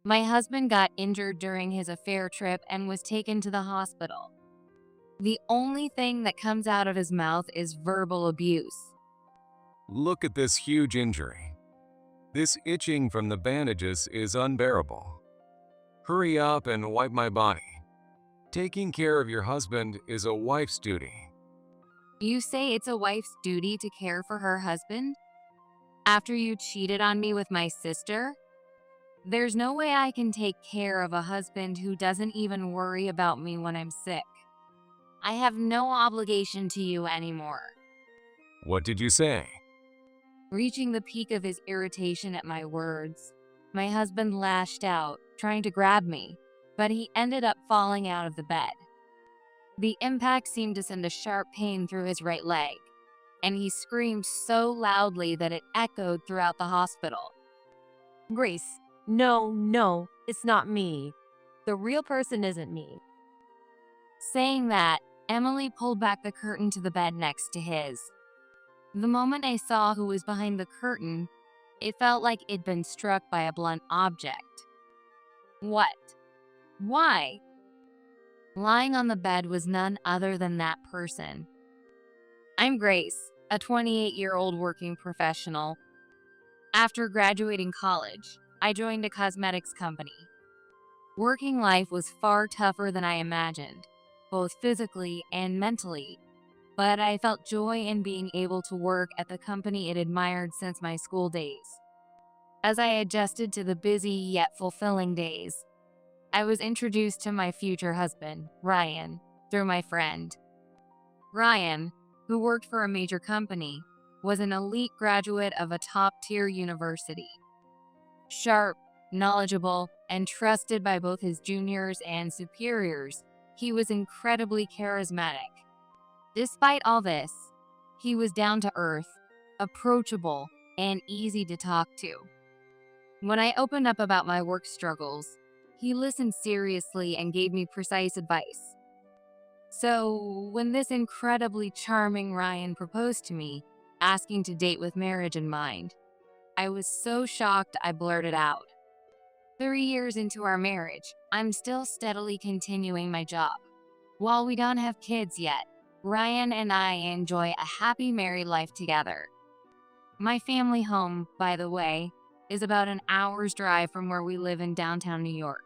My husband got injured during his affair trip and was taken to the hospital. The only thing that comes out of his mouth is verbal abuse. Look at this huge injury. This itching from the bandages is unbearable. Hurry up and wipe my body. Taking care of your husband is a wife's duty. You say it's a wife's duty to care for her husband? After you cheated on me with my sister? There's no way I can take care of a husband who doesn't even worry about me when I'm sick. I have no obligation to you anymore. What did you say? Reaching the peak of his irritation at my words, my husband lashed out, trying to grab me, but he ended up falling out of the bed. The impact seemed to send a sharp pain through his right leg, and he screamed so loudly that it echoed throughout the hospital. Grace, no, it's not me. The real person isn't me. Saying that, Emily pulled back the curtain to the bed next to his. The moment I saw who was behind the curtain, it felt like it'd been struck by a blunt object. What? Why? Lying on the bed was none other than that person. I'm Grace, a 28-year-old working professional. After graduating college, I joined a cosmetics company. Working life was far tougher than I imagined, both physically and mentally, but I felt joy in being able to work at the company I'd admired since my school days. As I adjusted to the busy yet fulfilling days, I was introduced to my future husband, Ryan, through my friend. Ryan, who worked for a major company, was an elite graduate of a top-tier university. Sharp, knowledgeable, and trusted by both his juniors and superiors, he was incredibly charismatic. Despite all this, he was down to earth, approachable, and easy to talk to. When I opened up about my work struggles, he listened seriously and gave me precise advice. So, when this incredibly charming Ryan proposed to me, asking to date with marriage in mind, I was so shocked I blurted out. 3 years into our marriage, I'm still steadily continuing my job. While we don't have kids yet, Ryan and I enjoy a happy married life together. My family home, by the way, is about an hour's drive from where we live in downtown New York.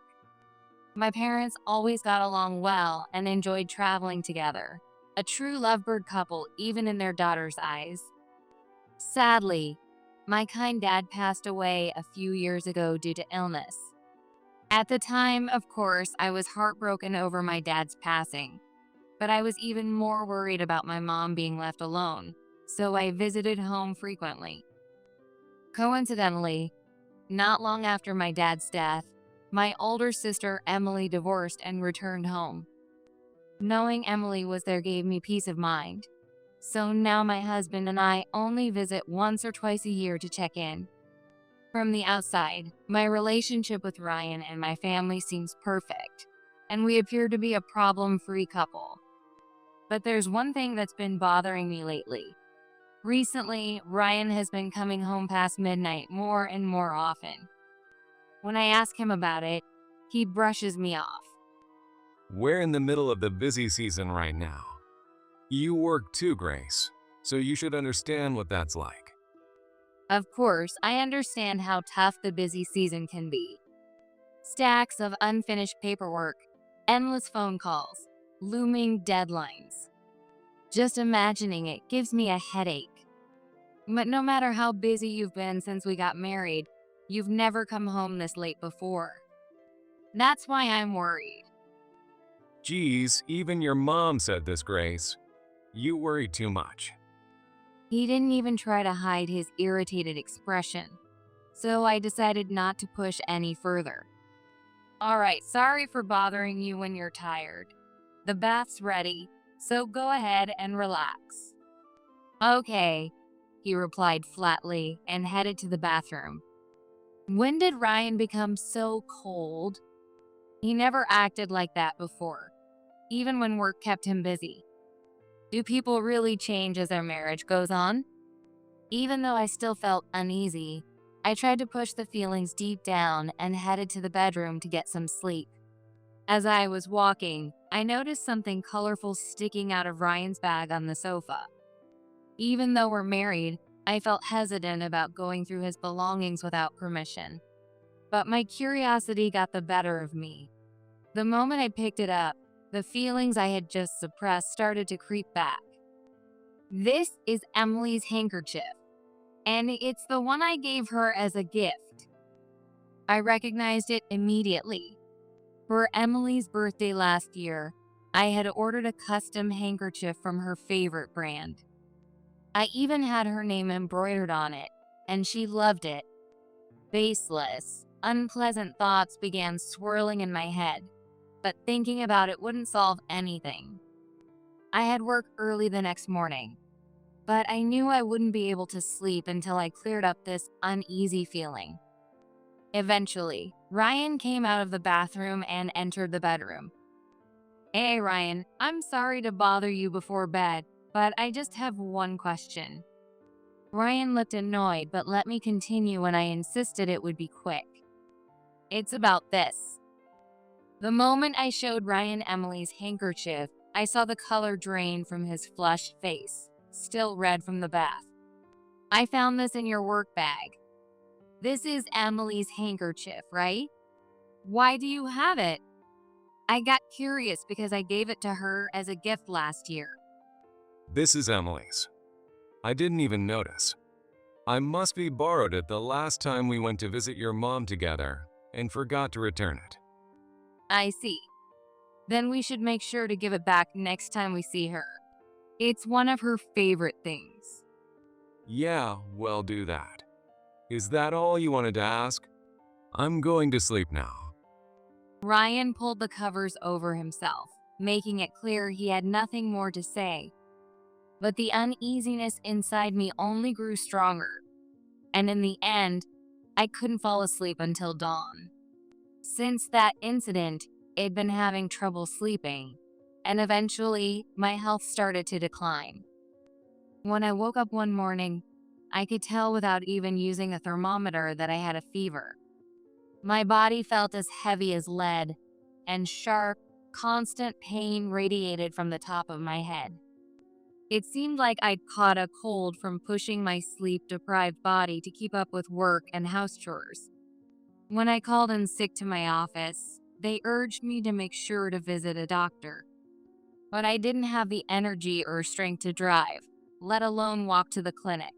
My parents always got along well and enjoyed traveling together, a true lovebird couple even in their daughter's eyes. Sadly, my kind dad passed away a few years ago due to illness. At the time, of course, I was heartbroken over my dad's passing, but I was even more worried about my mom being left alone, so I visited home frequently. Coincidentally, not long after my dad's death, my older sister Emily divorced and returned home. Knowing Emily was there gave me peace of mind. So now my husband and I only visit once or twice a year to check in. From the outside, my relationship with Ryan and my family seems perfect, and we appear to be a problem-free couple. But there's one thing that's been bothering me lately. Recently, Ryan has been coming home past midnight more and more often. When I ask him about it, he brushes me off. We're in the middle of the busy season right now. You work too, Grace, so you should understand what that's like. Of course, I understand how tough the busy season can be. Stacks of unfinished paperwork, endless phone calls, looming deadlines. Just imagining it gives me a headache. But no matter how busy you've been since we got married, you've never come home this late before. That's why I'm worried. Geez, even your mom said this, Grace. You worry too much. He didn't even try to hide his irritated expression, so I decided not to push any further. Alright, sorry for bothering you when you're tired. The bath's ready, so go ahead and relax. Okay, he replied flatly and headed to the bathroom. When did Ryan become so cold? He never acted like that before, even when work kept him busy. Do people really change as their marriage goes on? Even though I still felt uneasy, I tried to push the feelings deep down and headed to the bedroom to get some sleep. As I was walking, I noticed something colorful sticking out of Ryan's bag on the sofa. Even though we're married, I felt hesitant about going through his belongings without permission. But my curiosity got the better of me. The moment I picked it up, the feelings I had just suppressed started to creep back. This is Emily's handkerchief, and it's the one I gave her as a gift. I recognized it immediately. For Emily's birthday last year, I had ordered a custom handkerchief from her favorite brand. I even had her name embroidered on it, and she loved it. Baseless, unpleasant thoughts began swirling in my head, but thinking about it wouldn't solve anything. I had work early the next morning, but I knew I wouldn't be able to sleep until I cleared up this uneasy feeling. Eventually, Ryan came out of the bathroom and entered the bedroom. "Hey Ryan, I'm sorry to bother you before bed, but I just have one question." Ryan looked annoyed but let me continue when I insisted it would be quick. "It's about this." The moment I showed Ryan Emily's handkerchief, I saw the color drain from his flushed face, still red from the bath. "I found this in your work bag. This is Emily's handkerchief, right? Why do you have it?" I got curious because I gave it to her as a gift last year. This is Emily's. I didn't even notice. I must be borrowed it the last time we went to visit your mom together and forgot to return it. I see. Then we should make sure to give it back next time we see her. It's one of her favorite things. Yeah, well, do that. Is that all you wanted to ask? I'm going to sleep now. Ryan pulled the covers over himself, making it clear he had nothing more to say. But the uneasiness inside me only grew stronger, and in the end, I couldn't fall asleep until dawn. Since that incident, I'd been having trouble sleeping, and eventually, my health started to decline. When I woke up one morning, I could tell without even using a thermometer that I had a fever. My body felt as heavy as lead, and sharp, constant pain radiated from the top of my head. It seemed like I'd caught a cold from pushing my sleep-deprived body to keep up with work and house chores. When I called in sick to my office, they urged me to make sure to visit a doctor. But I didn't have the energy or strength to drive, let alone walk to the clinic.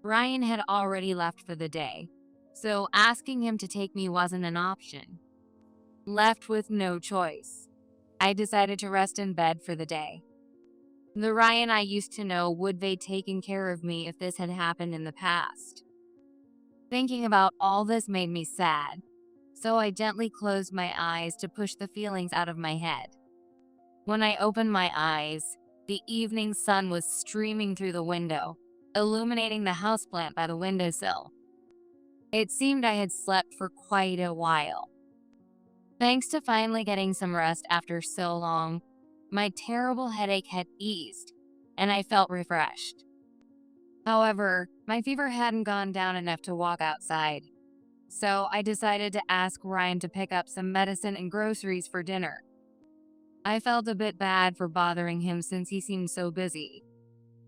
Ryan had already left for the day, so asking him to take me wasn't an option. Left with no choice, I decided to rest in bed for the day. The Ryan I used to know would be taken care of me if this had happened in the past. Thinking about all this made me sad, so I gently closed my eyes to push the feelings out of my head. When I opened my eyes, the evening sun was streaming through the window, illuminating the houseplant by the windowsill. It seemed I had slept for quite a while. Thanks to finally getting some rest after so long, my terrible headache had eased, and I felt refreshed. However, my fever hadn't gone down enough to walk outside, so I decided to ask Ryan to pick up some medicine and groceries for dinner. I felt a bit bad for bothering him since he seemed so busy,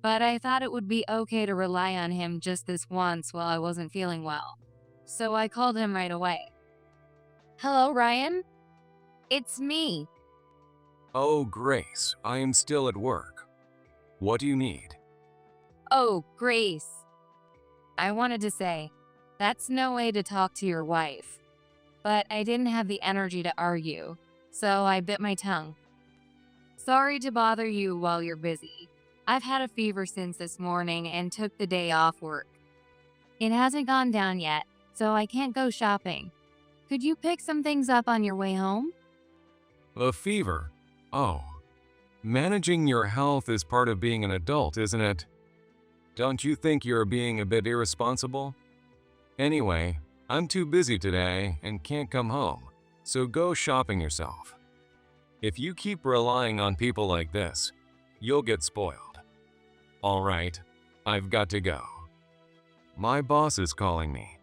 but I thought it would be okay to rely on him just this once while I wasn't feeling well, so I called him right away. "Hello, Ryan? It's me." Oh, Grace, I am still at work. What do you need? "Oh, Grace. I wanted to say, that's no way to talk to your wife. But I didn't have the energy to argue, so I bit my tongue. Sorry to bother you while you're busy. I've had a fever since this morning and took the day off work. It hasn't gone down yet, so I can't go shopping. Could you pick some things up on your way home?" A fever? Oh. Managing your health is part of being an adult, isn't it? Don't you think you're being a bit irresponsible? Anyway, I'm too busy today and can't come home, so go shopping yourself. If you keep relying on people like this, you'll get spoiled. All right, I've got to go. My boss is calling me.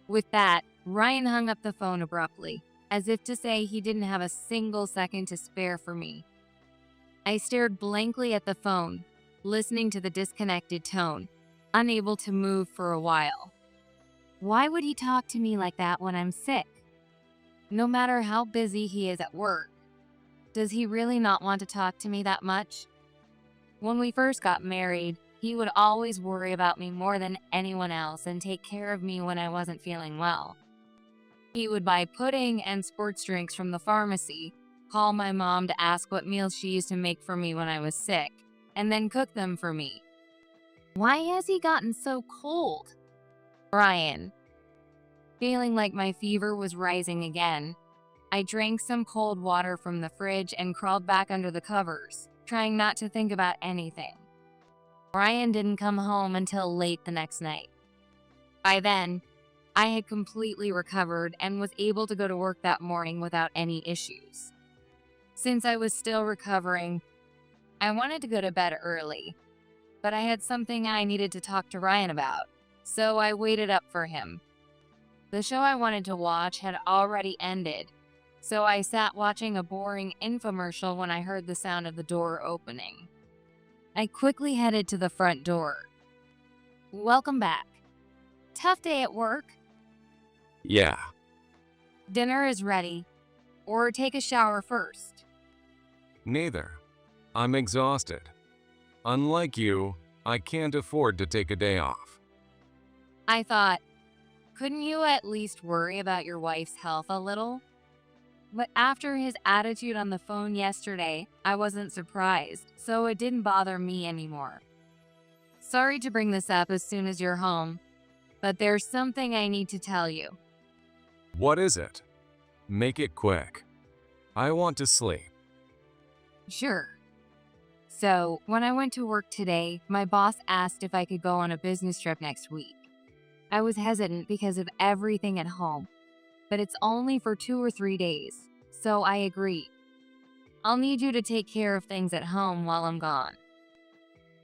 With that, Ryan hung up the phone abruptly, as if to say he didn't have a single second to spare for me. I stared blankly at the phone, listening to the disconnected tone, unable to move for a while. Why would he talk to me like that when I'm sick? No matter how busy he is at work, does he really not want to talk to me that much? When we first got married, he would always worry about me more than anyone else and take care of me when I wasn't feeling well. He would buy pudding and sports drinks from the pharmacy, call my mom to ask what meals she used to make for me when I was sick, and then cook them for me. Why has he gotten so cold? Ryan. Feeling like my fever was rising again, I drank some cold water from the fridge and crawled back under the covers, trying not to think about anything. Ryan didn't come home until late the next night. By then, I had completely recovered and was able to go to work that morning without any issues. Since I was still recovering, I wanted to go to bed early, but I had something I needed to talk to Ryan about, so I waited up for him. The show I wanted to watch had already ended, so I sat watching a boring infomercial when I heard the sound of the door opening. I quickly headed to the front door. Welcome back. Tough day at work? Yeah. Dinner is ready. Or take a shower first. Neither. I'm exhausted. Unlike you, I can't afford to take a day off. I thought, couldn't you at least worry about your wife's health a little? But after his attitude on the phone yesterday, I wasn't surprised, so it didn't bother me anymore. Sorry to bring this up as soon as you're home, but there's something I need to tell you. What is it? Make it quick. I want to sleep. Sure. So, when I went to work today, my boss asked if I could go on a business trip next week. I was hesitant because of everything at home, but it's only for 2 or 3 days, so I agreed. I'll need you to take care of things at home while I'm gone.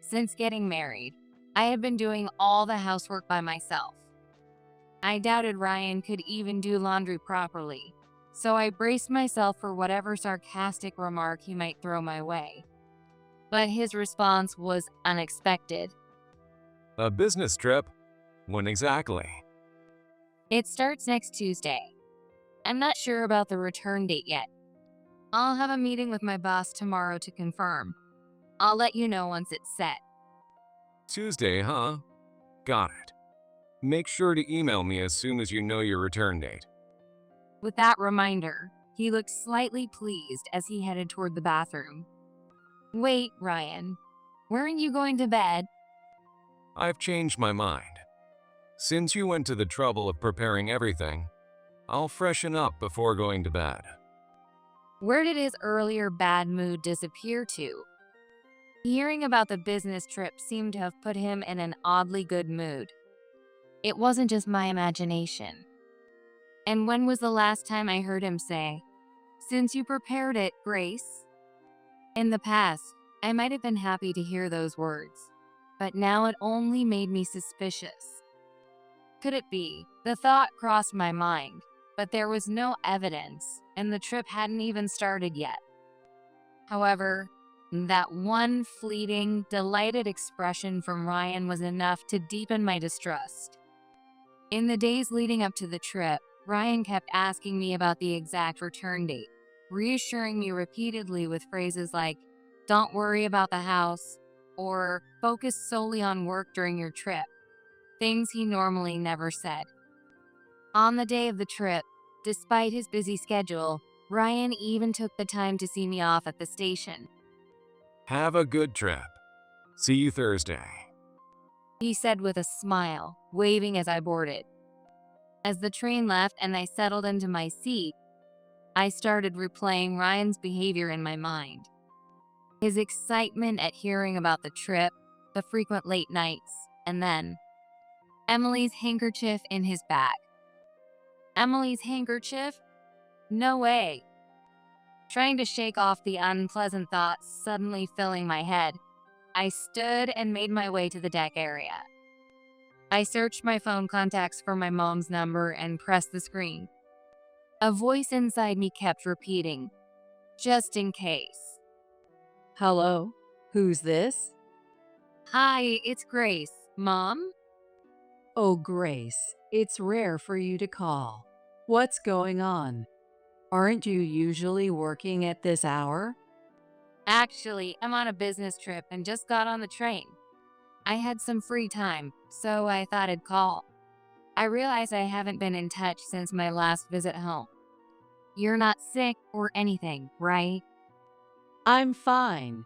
Since getting married, I had been doing all the housework by myself. I doubted Ryan could even do laundry properly, so I braced myself for whatever sarcastic remark he might throw my way. But his response was unexpected. A business trip? When exactly? It starts next Tuesday. I'm not sure about the return date yet. I'll have a meeting with my boss tomorrow to confirm. I'll let you know once it's set. Tuesday, huh? Got it. Make sure to email me as soon as you know your return date. With that reminder, he looked slightly pleased as he headed toward the bathroom. Wait, Ryan. Weren't you going to bed? I've changed my mind. Since you went to the trouble of preparing everything, I'll freshen up before going to bed. Where did his earlier bad mood disappear to? Hearing about the business trip seemed to have put him in an oddly good mood. It wasn't just my imagination. And when was the last time I heard him say, "Since you prepared it, Grace"? In the past, I might have been happy to hear those words, but now it only made me suspicious. Could it be? The thought crossed my mind, but there was no evidence, and the trip hadn't even started yet. However, that one fleeting, delighted expression from Ryan was enough to deepen my distrust. In the days leading up to the trip, Ryan kept asking me about the exact return date, reassuring me repeatedly with phrases like, "Don't worry about the house," or "Focus solely on work during your trip," things he normally never said. On the day of the trip, despite his busy schedule, Ryan even took the time to see me off at the station. Have a good trip. See you Thursday. He said with a smile, waving as I boarded. As the train left and I settled into my seat, I started replaying Ryan's behavior in my mind. His excitement at hearing about the trip, the frequent late nights, and then Emily's handkerchief in his bag. Emily's handkerchief? No way. Trying to shake off the unpleasant thoughts suddenly filling my head, I stood and made my way to the deck area. I searched my phone contacts for my mom's number and pressed the screen. A voice inside me kept repeating, just in case. Hello? Who's this? Hi, it's Grace. Mom? Oh, Grace, it's rare for you to call. What's going on? Aren't you usually working at this hour? Actually, I'm on a business trip and just got on the train. I had some free time, so I thought I'd call. I realize I haven't been in touch since my last visit home. You're not sick or anything, right? I'm fine.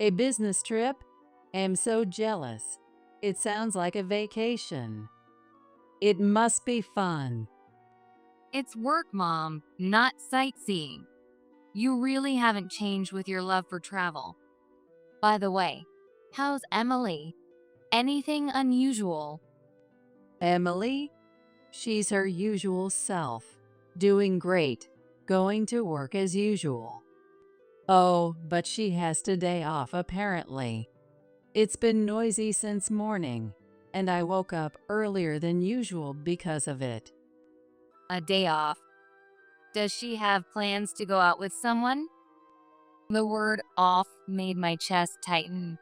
A business trip? I'm so jealous. It sounds like a vacation. It must be fun. It's work, Mom, not sightseeing. You really haven't changed with your love for travel. By the way, how's Emily? Anything unusual? Emily? She's her usual self. Doing great. Going to work as usual. Oh, but she has today off apparently. It's been noisy since morning, and I woke up earlier than usual because of it. A day off. Does she have plans to go out with someone? The word off made my chest tighten.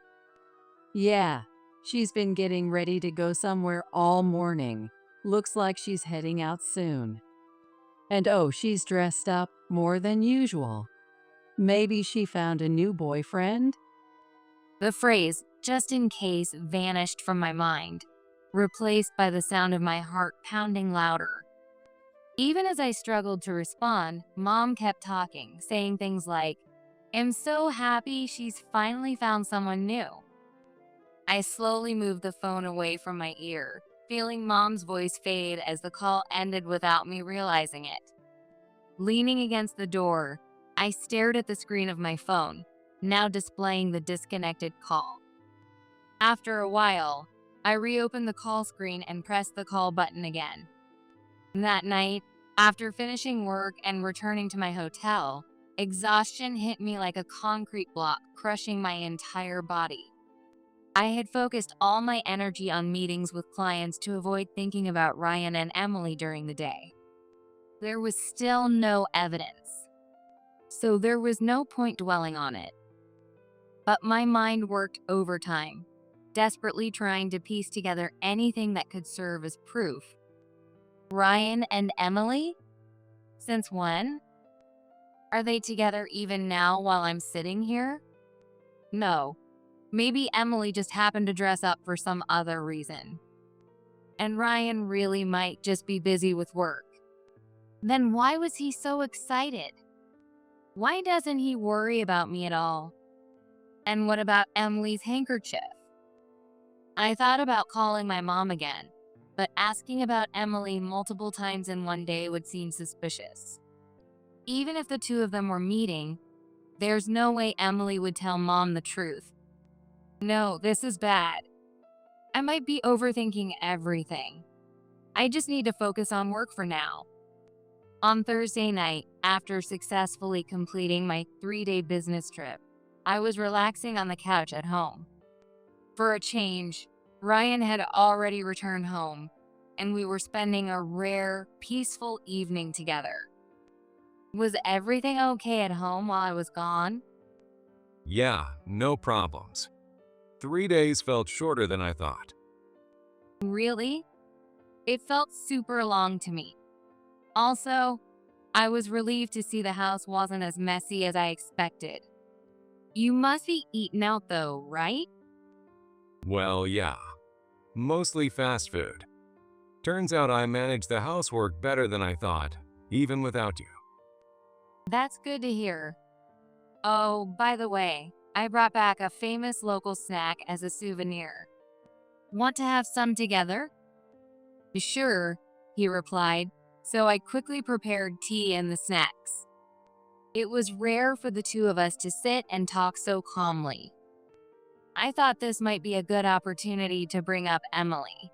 Yeah, she's been getting ready to go somewhere all morning. Looks like she's heading out soon. And oh, she's dressed up more than usual. Maybe she found a new boyfriend? The phrase, just in case, vanished from my mind, replaced by the sound of my heart pounding louder. Even as I struggled to respond, Mom kept talking, saying things like, I'm so happy she's finally found someone new. I slowly moved the phone away from my ear, feeling Mom's voice fade as the call ended without me realizing it. Leaning against the door, I stared at the screen of my phone, now displaying the disconnected call. After a while, I reopened the call screen and pressed the call button again. That night, after finishing work and returning to my hotel, exhaustion hit me like a concrete block, crushing my entire body. I had focused all my energy on meetings with clients to avoid thinking about Ryan and Emily during the day. There was still no evidence, so there was no point dwelling on it. But my mind worked overtime, desperately trying to piece together anything that could serve as proof. Ryan and Emily? Since when? Are they together even now while I'm sitting here? No. Maybe Emily just happened to dress up for some other reason. And Ryan really might just be busy with work. Then why was he so excited? Why doesn't he worry about me at all? And what about Emily's handkerchief? I thought about calling my mom again, but asking about Emily multiple times in one day would seem suspicious. Even if the two of them were meeting, there's no way Emily would tell Mom the truth. No, this is bad. I might be overthinking everything. I just need to focus on work for now. On Thursday night, after successfully completing my 3-day business trip, I was relaxing on the couch at home. For a change, Ryan had already returned home, and we were spending a rare, peaceful evening together. Was everything okay at home while I was gone? Yeah, no problems. 3 days felt shorter than I thought. Really? It felt super long to me. Also, I was relieved to see the house wasn't as messy as I expected. You must be eaten out though, right? Well, yeah. Mostly fast food. Turns out I managed the housework better than I thought, even without you. That's good to hear. Oh, by the way, I brought back a famous local snack as a souvenir. Want to have some together? Sure, he replied, so I quickly prepared tea and the snacks. It was rare for the two of us to sit and talk so calmly. I thought this might be a good opportunity to bring up Emily.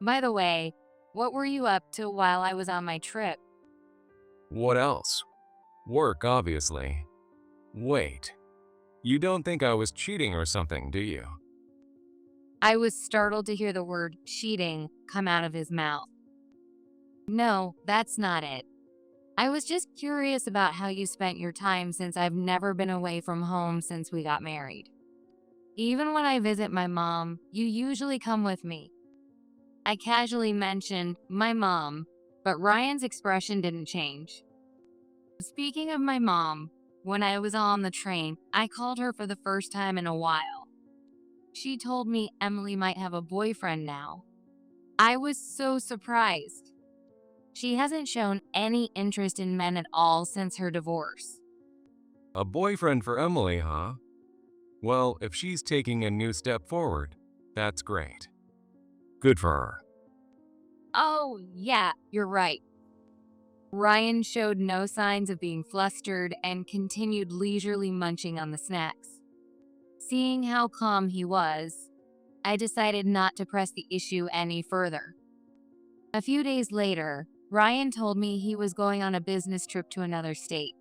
By the way, what were you up to while I was on my trip? What else? Work, obviously. Wait. You don't think I was cheating or something, do you? I was startled to hear the word cheating come out of his mouth. No, that's not it. I was just curious about how you spent your time since I've never been away from home since we got married. Even when I visit my mom, you usually come with me. I casually mentioned my mom, but Ryan's expression didn't change. Speaking of my mom, when I was on the train, I called her for the first time in a while. She told me Emily might have a boyfriend now. I was so surprised. She hasn't shown any interest in men at all since her divorce. A boyfriend for Emily, huh? Well, if she's taking a new step forward, that's great. Good for her. Oh, yeah, you're right. Ryan showed no signs of being flustered and continued leisurely munching on the snacks. Seeing how calm he was, I decided not to press the issue any further. A few days later, Ryan told me he was going on a business trip to another state.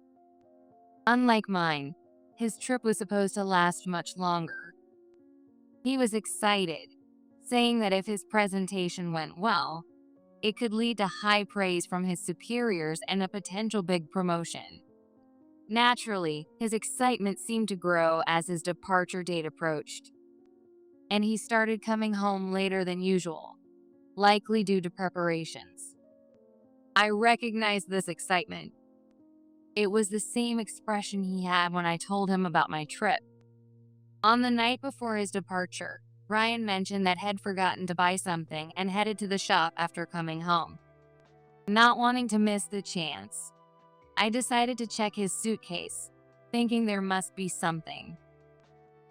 Unlike mine, his trip was supposed to last much longer. He was excited, saying that if his presentation went well, it could lead to high praise from his superiors and a potential big promotion. Naturally, his excitement seemed to grow as his departure date approached, and he started coming home later than usual, likely due to preparations. I recognized this excitement. It was the same expression he had when I told him about my trip. On the night before his departure, Ryan mentioned that he'd forgotten to buy something and headed to the shop after coming home. Not wanting to miss the chance, I decided to check his suitcase, thinking there must be something.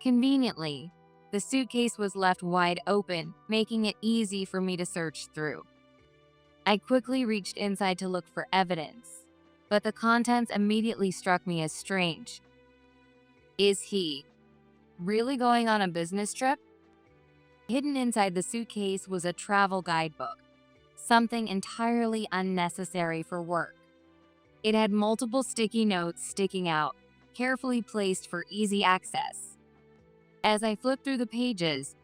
Conveniently, the suitcase was left wide open, making it easy for me to search through. I quickly reached inside to look for evidence, but the contents immediately struck me as strange. Is he really going on a business trip? Hidden inside the suitcase was a travel guidebook, something entirely unnecessary for work. It had multiple sticky notes sticking out, carefully placed for easy access. As I flipped through the pages,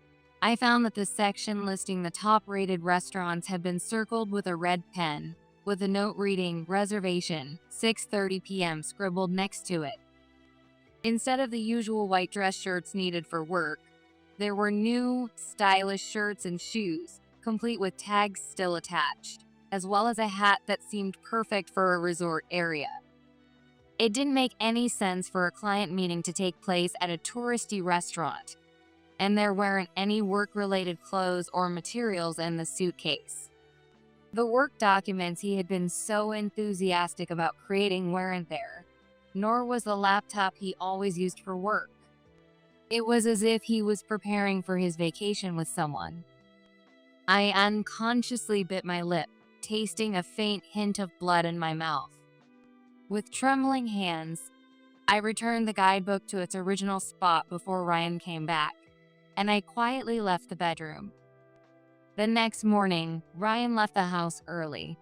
I found that the section listing the top-rated restaurants had been circled with a red pen, with a note reading "Reservation, 6:30 p.m." scribbled next to it. Instead of the usual white dress shirts needed for work, there were new, stylish shirts and shoes, complete with tags still attached, as well as a hat that seemed perfect for a resort area. It didn't make any sense for a client meeting to take place at a touristy restaurant, and there weren't any work-related clothes or materials in the suitcase. The work documents he had been so enthusiastic about creating weren't there, nor was the laptop he always used for work. It was as if he was preparing for his vacation with someone. I unconsciously bit my lip, tasting a faint hint of blood in my mouth. With trembling hands, I returned the guidebook to its original spot before Ryan came back, and I quietly left the bedroom. The next morning, Ryan left the house early.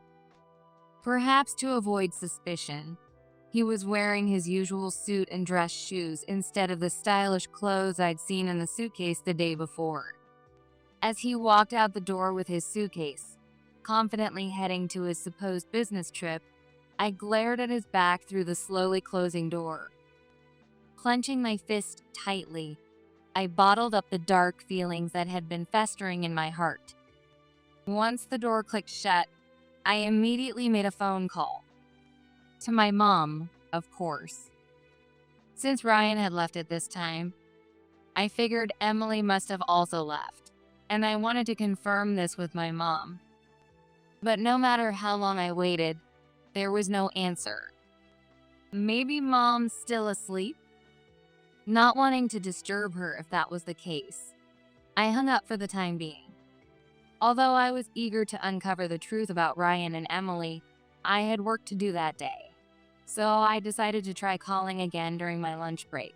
Perhaps to avoid suspicion, he was wearing his usual suit and dress shoes instead of the stylish clothes I'd seen in the suitcase the day before. As he walked out the door with his suitcase, confidently heading to his supposed business trip, I glared at his back through the slowly closing door. Clenching my fist tightly, I bottled up the dark feelings that had been festering in my heart. Once the door clicked shut, I immediately made a phone call. To my mom, of course. Since Ryan had left at this time, I figured Emily must have also left, and I wanted to confirm this with my mom. But no matter how long I waited, there was no answer. Maybe Mom's still asleep? Not wanting to disturb her if that was the case, I hung up for the time being. Although I was eager to uncover the truth about Ryan and Emily, I had work to do that day, so I decided to try calling again during my lunch break.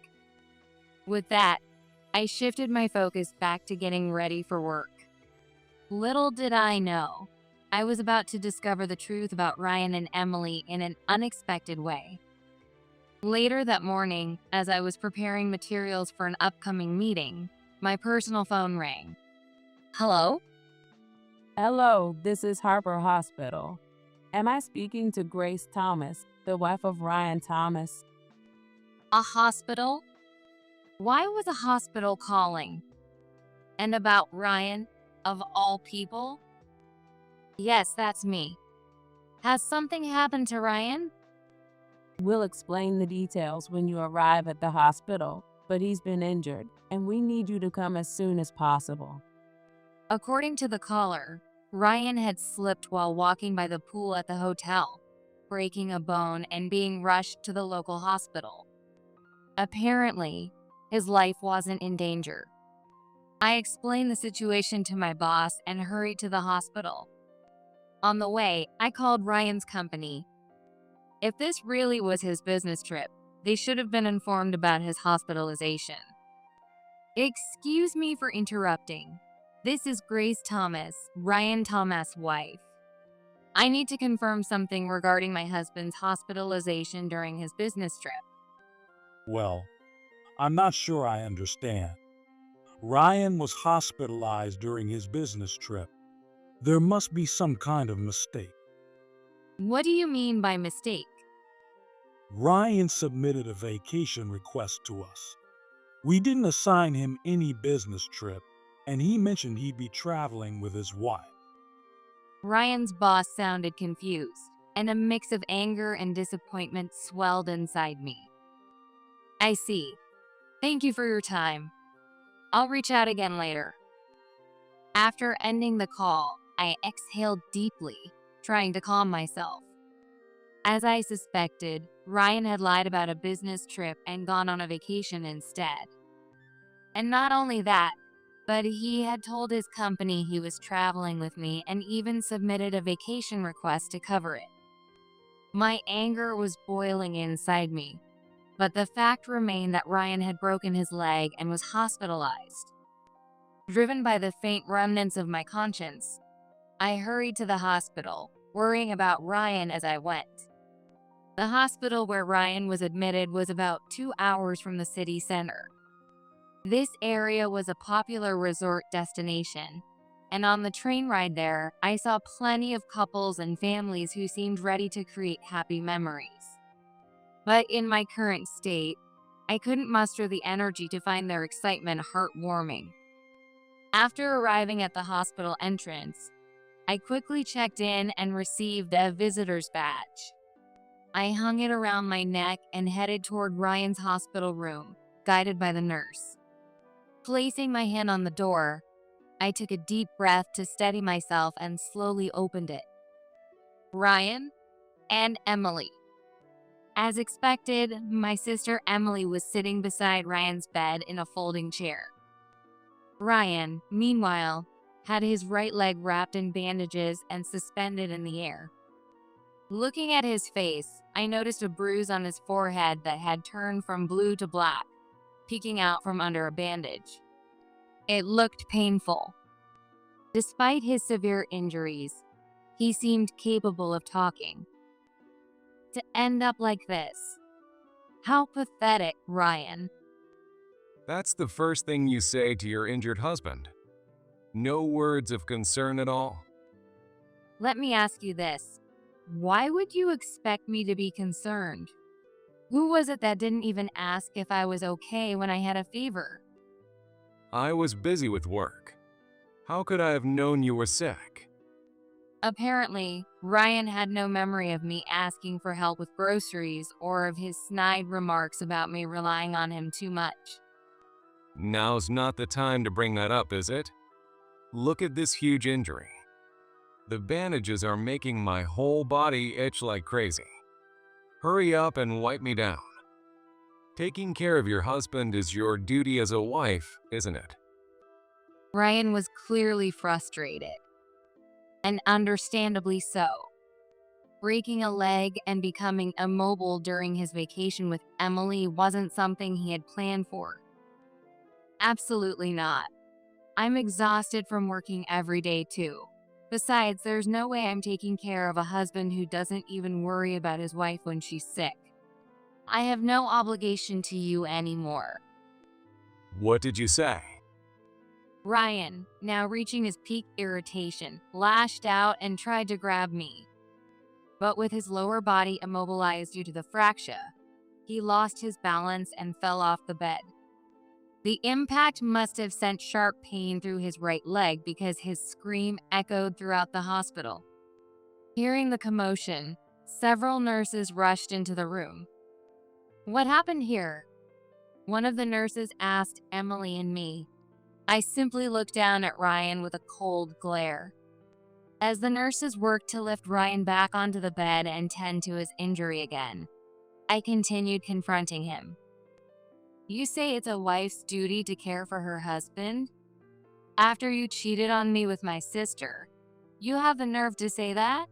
With that, I shifted my focus back to getting ready for work. Little did I know, I was about to discover the truth about Ryan and Emily in an unexpected way. Later that morning, as I was preparing materials for an upcoming meeting, my personal phone rang. Hello? Hello, this is Harper Hospital. Am I speaking to Grace Thomas, the wife of Ryan Thomas? A hospital? Why was a hospital calling? And about Ryan, of all people? Yes, that's me. Has something happened to Ryan? We'll explain the details when you arrive at the hospital, but he's been injured, and we need you to come as soon as possible. According to the caller, Ryan had slipped while walking by the pool at the hotel, breaking a bone and being rushed to the local hospital. Apparently, his life wasn't in danger. I explained the situation to my boss and hurried to the hospital. On the way, I called Ryan's company. If this really was his business trip, they should have been informed about his hospitalization. Excuse me for interrupting. This is Grace Thomas, Ryan Thomas' wife. I need to confirm something regarding my husband's hospitalization during his business trip. Well, I'm not sure I understand. Ryan was hospitalized during his business trip. There must be some kind of mistake. What do you mean by mistake? Ryan submitted a vacation request to us. We didn't assign him any business trip, and he mentioned he'd be traveling with his wife. Ryan's boss sounded confused, and a mix of anger and disappointment swelled inside me. I see. Thank you for your time. I'll reach out again later. After ending the call, I exhaled deeply, trying to calm myself. As I suspected, Ryan had lied about a business trip and gone on a vacation instead. And not only that, but he had told his company he was traveling with me and even submitted a vacation request to cover it. My anger was boiling inside me, but the fact remained that Ryan had broken his leg and was hospitalized. Driven by the faint remnants of my conscience, I hurried to the hospital, worrying about Ryan as I went. The hospital where Ryan was admitted was about 2 hours from the city center. This area was a popular resort destination, and on the train ride there, I saw plenty of couples and families who seemed ready to create happy memories. But in my current state, I couldn't muster the energy to find their excitement heartwarming. After arriving at the hospital entrance, I quickly checked in and received a visitor's badge. I hung it around my neck and headed toward Ryan's hospital room, guided by the nurse. Placing my hand on the door, I took a deep breath to steady myself and slowly opened it. Ryan and Emily. As expected, my sister Emily was sitting beside Ryan's bed in a folding chair. Ryan, meanwhile, had his right leg wrapped in bandages and suspended in the air. Looking at his face, I noticed a bruise on his forehead that had turned from blue to black, peeking out from under a bandage. It looked painful. Despite his severe injuries, he seemed capable of talking. To end up like this. How pathetic, Ryan. That's the first thing you say to your injured husband. No words of concern at all. Let me ask you this. Why would you expect me to be concerned? Who was it that didn't even ask if I was okay when I had a fever? I was busy with work. How could I have known you were sick? Apparently, Ryan had no memory of me asking for help with groceries or of his snide remarks about me relying on him too much. Now's not the time to bring that up, is it? Look at this huge injury. The bandages are making my whole body itch like crazy. Hurry up and wipe me down. Taking care of your husband is your duty as a wife, isn't it? Ryan was clearly frustrated. And understandably so. Breaking a leg and becoming immobile during his vacation with Emily wasn't something he had planned for. Absolutely not. I'm exhausted from working every day too. Besides, there's no way I'm taking care of a husband who doesn't even worry about his wife when she's sick. I have no obligation to you anymore. What did you say? Ryan, now reaching his peak irritation, lashed out and tried to grab me. But with his lower body immobilized due to the fracture, he lost his balance and fell off the bed. The impact must have sent sharp pain through his right leg because his scream echoed throughout the hospital. Hearing the commotion, several nurses rushed into the room. "What happened here?" one of the nurses asked Emily and me. I simply looked down at Ryan with a cold glare. As the nurses worked to lift Ryan back onto the bed and tend to his injury again, I continued confronting him. "You say it's a wife's duty to care for her husband? After you cheated on me with my sister, you have the nerve to say that?"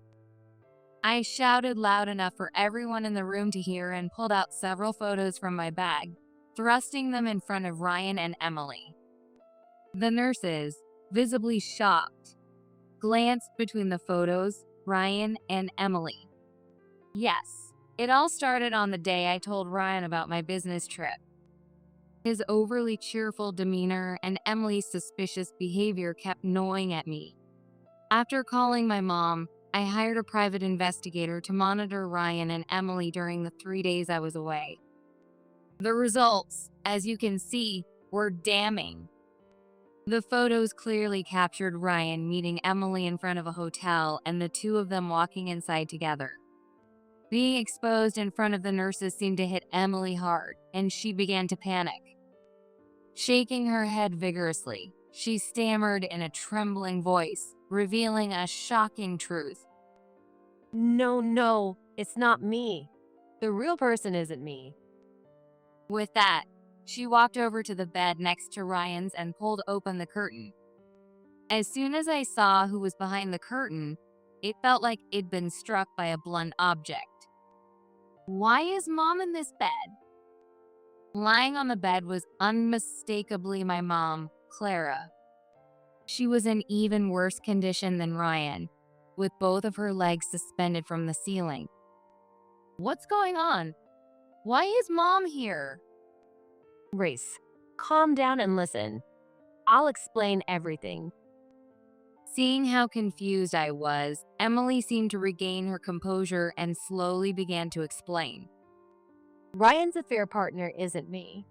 I shouted loud enough for everyone in the room to hear and pulled out several photos from my bag, thrusting them in front of Ryan and Emily. The nurses, visibly shocked, glanced between the photos, Ryan and Emily. Yes, it all started on the day I told Ryan about my business trip. His overly cheerful demeanor and Emily's suspicious behavior kept gnawing at me. After calling my mom, I hired a private investigator to monitor Ryan and Emily during the 3 days I was away. The results, as you can see, were damning. The photos clearly captured Ryan meeting Emily in front of a hotel and the two of them walking inside together. Being exposed in front of the nurses seemed to hit Emily hard, and she began to panic. Shaking her head vigorously, she stammered in a trembling voice, revealing a shocking truth. No, it's not me. The real person isn't me. With that, she walked over to the bed next to Ryan's and pulled open the curtain. As soon as I saw who was behind the curtain, it felt like it'd been struck by a blunt object. Why is Mom in this bed? Lying on the bed was unmistakably my mom, Clara. She was in even worse condition than Ryan, with both of her legs suspended from the ceiling. What's going on? Why is Mom here? Grace, calm down and listen. I'll explain everything. Seeing how confused I was, Emily seemed to regain her composure and slowly began to explain. Ryan's affair partner isn't me.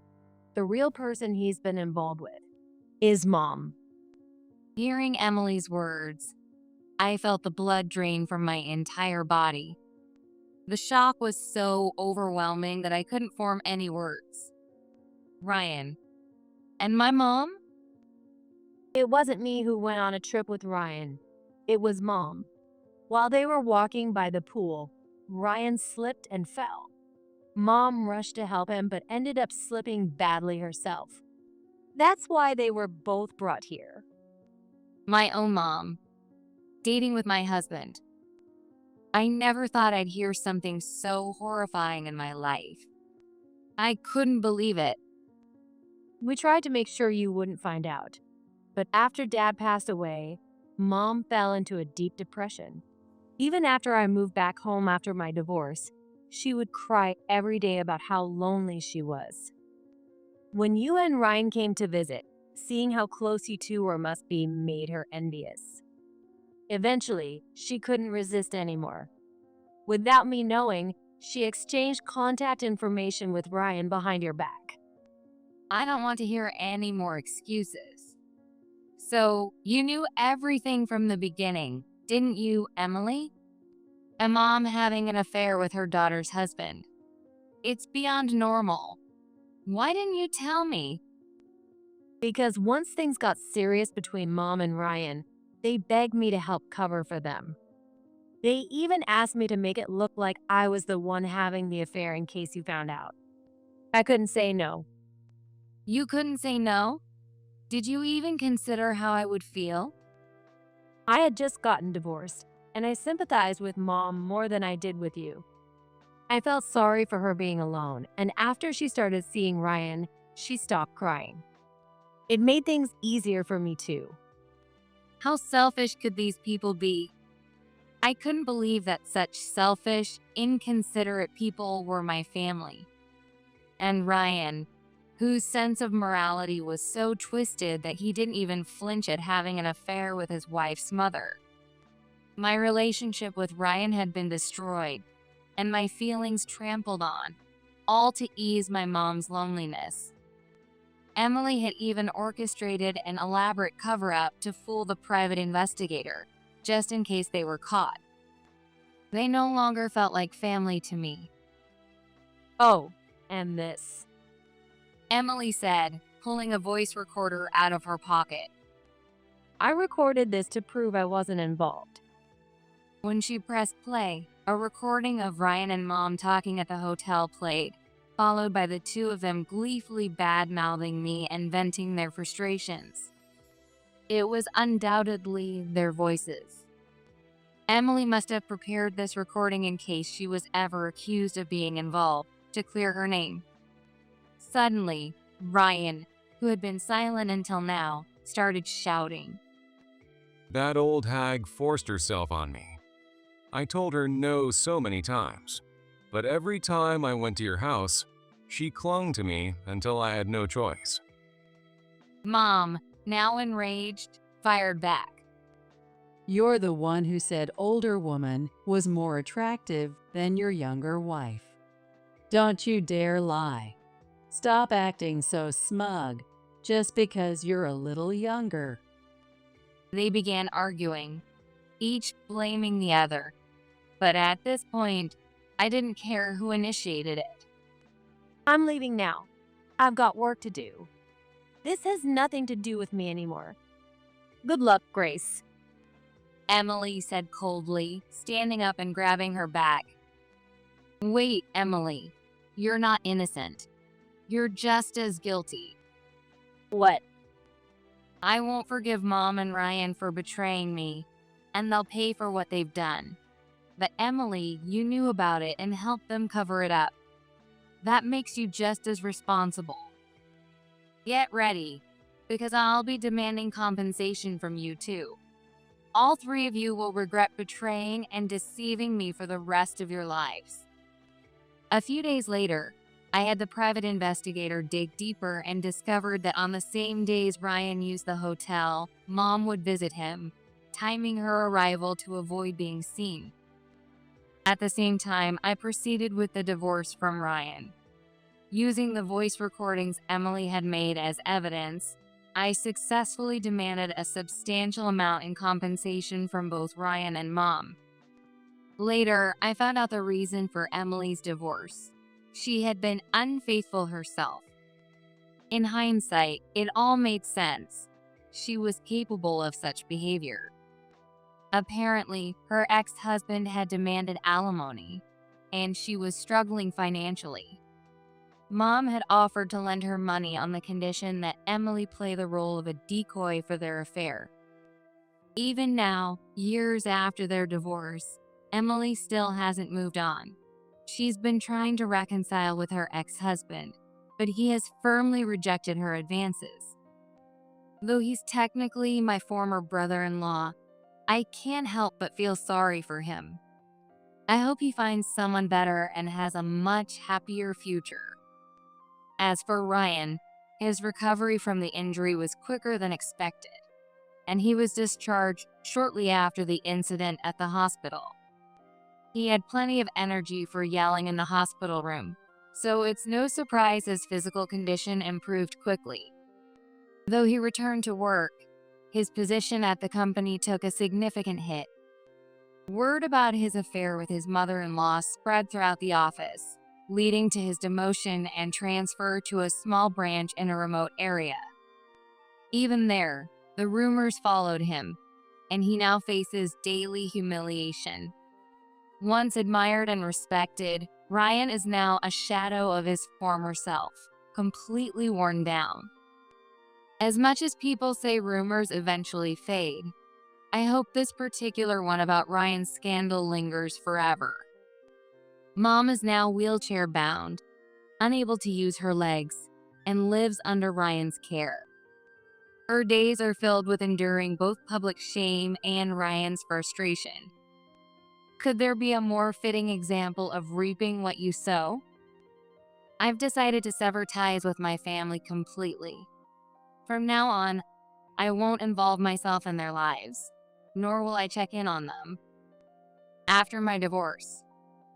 The real person he's been involved with is Mom. Hearing Emily's words, I felt the blood drain from my entire body. The shock was so overwhelming that I couldn't form any words. Ryan. And my mom? It wasn't me who went on a trip with Ryan. It was Mom. While they were walking by the pool, Ryan slipped and fell. Mom rushed to help him but ended up slipping badly herself. That's why they were both brought here. My own mom. Dating with my husband. I never thought I'd hear something so horrifying in my life. I couldn't believe it. We tried to make sure you wouldn't find out. But after Dad passed away, Mom fell into a deep depression. Even after I moved back home after my divorce, she would cry every day about how lonely she was. When you and Ryan came to visit, seeing how close you two were must be made her envious. Eventually, she couldn't resist anymore. Without me knowing, she exchanged contact information with Ryan behind your back. I don't want to hear any more excuses. So, you knew everything from the beginning, didn't you, Emily? A mom having an affair with her daughter's husband. It's beyond normal. Why didn't you tell me? Because once things got serious between Mom and Ryan, they begged me to help cover for them. They even asked me to make it look like I was the one having the affair in case you found out. I couldn't say no. You couldn't say no? Did you even consider how I would feel? I had just gotten divorced, and I sympathized with Mom more than I did with you. I felt sorry for her being alone, and after she started seeing Ryan, she stopped crying. It made things easier for me too. How selfish could these people be? I couldn't believe that such selfish, inconsiderate people were my family. And Ryan, whose sense of morality was so twisted that he didn't even flinch at having an affair with his wife's mother. My relationship with Ryan had been destroyed, and my feelings trampled on, all to ease my mom's loneliness. Emily had even orchestrated an elaborate cover-up to fool the private investigator, just in case they were caught. They no longer felt like family to me. Oh, and this. Emily said, pulling a voice recorder out of her pocket. I recorded this to prove I wasn't involved. When she pressed play, a recording of Ryan and Mom talking at the hotel played, followed by the two of them gleefully bad-mouthing me and venting their frustrations. It was undoubtedly their voices. Emily must have prepared this recording in case she was ever accused of being involved, to clear her name. Suddenly, Ryan, who had been silent until now, started shouting. That old hag forced herself on me. I told her no so many times, but every time I went to your house, she clung to me until I had no choice. Mom, now enraged, fired back. You're the one who said older woman was more attractive than your younger wife. Don't you dare lie. Stop acting so smug just because you're a little younger. They began arguing, each blaming the other. But at this point, I didn't care who initiated it. I'm leaving now. I've got work to do. This has nothing to do with me anymore. Good luck, Grace. Emily said coldly, standing up and grabbing her back. Wait, Emily. You're not innocent. You're just as guilty. What? I won't forgive Mom and Ryan for betraying me, and they'll pay for what they've done. But Emily, you knew about it and helped them cover it up. That makes you just as responsible. Get ready, because I'll be demanding compensation from you too. All three of you will regret betraying and deceiving me for the rest of your lives. A few days later, I had the private investigator dig deeper and discovered that on the same days Ryan used the hotel, Mom would visit him, timing her arrival to avoid being seen. At the same time, I proceeded with the divorce from Ryan. Using the voice recordings Emily had made as evidence, I successfully demanded a substantial amount in compensation from both Ryan and Mom. Later, I found out the reason for Emily's divorce. She had been unfaithful herself. In hindsight, it all made sense. She was capable of such behavior. Apparently, her ex-husband had demanded alimony, and she was struggling financially. Mom had offered to lend her money on the condition that Emily play the role of a decoy for their affair. Even now, years after their divorce, Emily still hasn't moved on. She's been trying to reconcile with her ex-husband, but he has firmly rejected her advances. Though he's technically my former brother-in-law, I can't help but feel sorry for him. I hope he finds someone better and has a much happier future. As for Ryan, his recovery from the injury was quicker than expected, and he was discharged shortly after the incident at the hospital. He had plenty of energy for yelling in the hospital room, so it's no surprise his physical condition improved quickly. Though he returned to work, his position at the company took a significant hit. Word about his affair with his mother-in-law spread throughout the office, leading to his demotion and transfer to a small branch in a remote area. Even there, the rumors followed him, and he now faces daily humiliation. Once admired and respected, Ryan is now a shadow of his former self, completely worn down. As much as people say rumors eventually fade, I hope this particular one about Ryan's scandal lingers forever. Mom is now wheelchair-bound, unable to use her legs, and lives under Ryan's care. Her days are filled with enduring both public shame and Ryan's frustration. Could there be a more fitting example of reaping what you sow? I've decided to sever ties with my family completely. From now on, I won't involve myself in their lives, nor will I check in on them. After my divorce,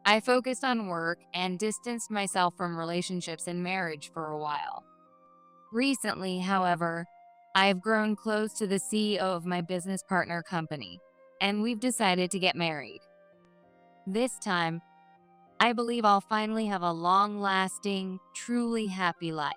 I focused on work and distanced myself from relationships and marriage for a while. Recently, however, I've grown close to the CEO of my business partner company, and we've decided to get married. This time, I believe I'll finally have a long-lasting, truly happy life.